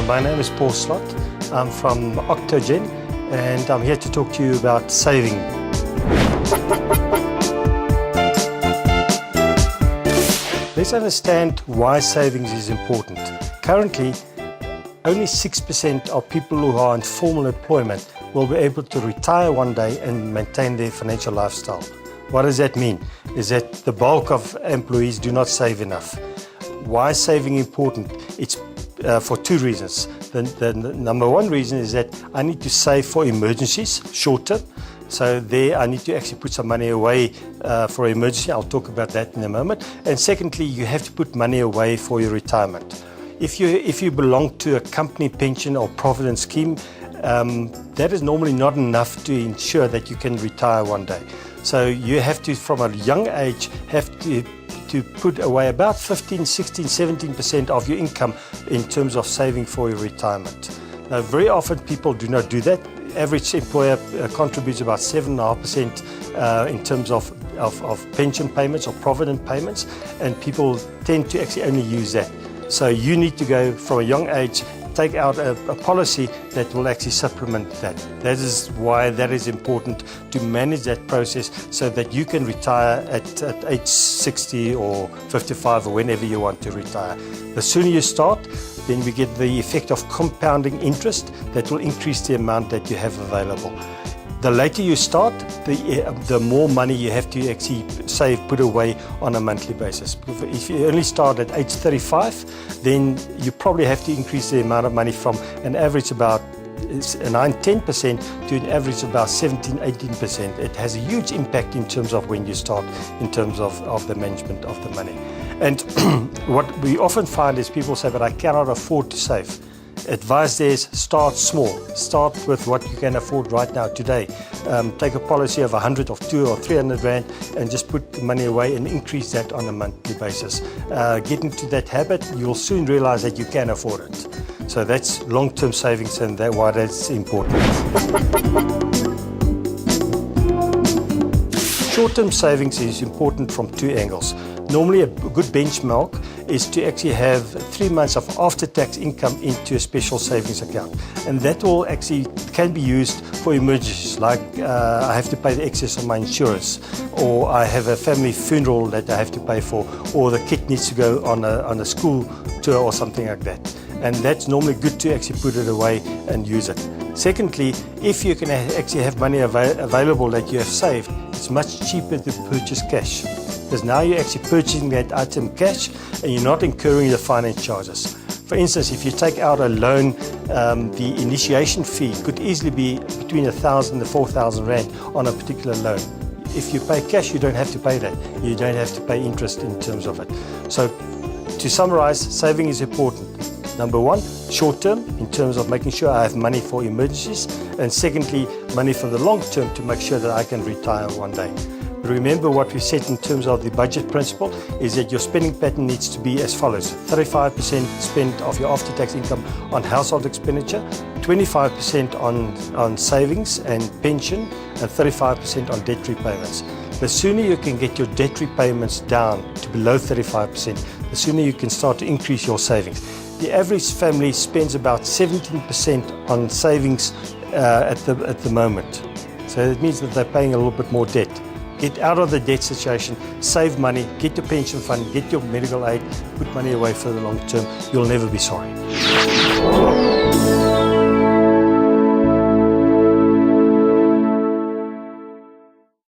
My name is Paul Slot. I'm from Octogen and I'm here to talk to you about saving. Let's understand why savings is important. Currently, only 6% of people who are in formal employment will be able to retire one day and maintain their financial lifestyle. What does that mean? Is that the bulk of employees do not save enough. Why is saving important? It's for two reasons. The number one reason is that I need to save for emergencies, short term. So there I need to actually put some money away for emergency. I'll talk about that in a moment. And secondly, you have to put money away for your retirement. If you belong to a company pension or provident scheme, that is normally not enough to ensure that you can retire one day. So you have to, from a young age, have to put away about 15, 16, 17% of your income in terms of saving for your retirement. Now, very often people do not do that. Average employer contributes about 7.5% in terms of pension payments or provident payments, and people tend to actually only use that. So you need to go from a young age, take out a policy that will actually supplement that. That is why that is important, to manage that process so that you can retire at age 60 or 55 or whenever you want to retire. The sooner you start, then we get the effect of compounding interest that will increase the amount that you have available. The later you start, the more money you have to actually save, put away on a monthly basis. If you only start at age 35, then you probably have to increase the amount of money from an average about 9-10% to an average about 17-18%. It has a huge impact in terms of when you start, in terms of the management of the money. And what we often find is people say, but I cannot afford to save. Advice there is start small. Start with what you can afford right now, today. Take a policy of 100 or 200 or 300 Rand and just put the money away and increase that on a monthly basis. Get into that habit, you'll soon realize that you can afford it. So that's long-term savings, and that's why that's important. Short-term savings is important from two angles. Normally a good benchmark is to actually have 3 months of after-tax income into a special savings account. And that will actually can be used for emergencies, like I have to pay the excess of my insurance, or I have a family funeral that I have to pay for, or the kid needs to go on a school tour or something like that. And that's normally good to actually put it away and use it. Secondly, if you can actually have money available that you have saved, it's much cheaper to purchase cash. Because now you're actually purchasing that item cash and you're not incurring the finance charges. For instance, if you take out a loan, the initiation fee could easily be between 1,000 and 4,000 Rand on a particular loan. If you pay cash, you don't have to pay that. You don't have to pay interest in terms of it. So to summarize, saving is important. Number one, short term, in terms of making sure I have money for emergencies, and secondly, money for the long term to make sure that I can retire one day. Remember what we said in terms of the budget principle is that your spending pattern needs to be as follows: 35% spent of your after-tax income on household expenditure, 25% on savings and pension, and 35% on debt repayments. The sooner you can get your debt repayments down to below 35%, the sooner you can start to increase your savings. The average family spends about 17% on savings at the moment. So it means that they're paying a little bit more debt. Get out of the debt situation, save money, get your pension fund, get your medical aid, put money away for the long term. You'll never be sorry.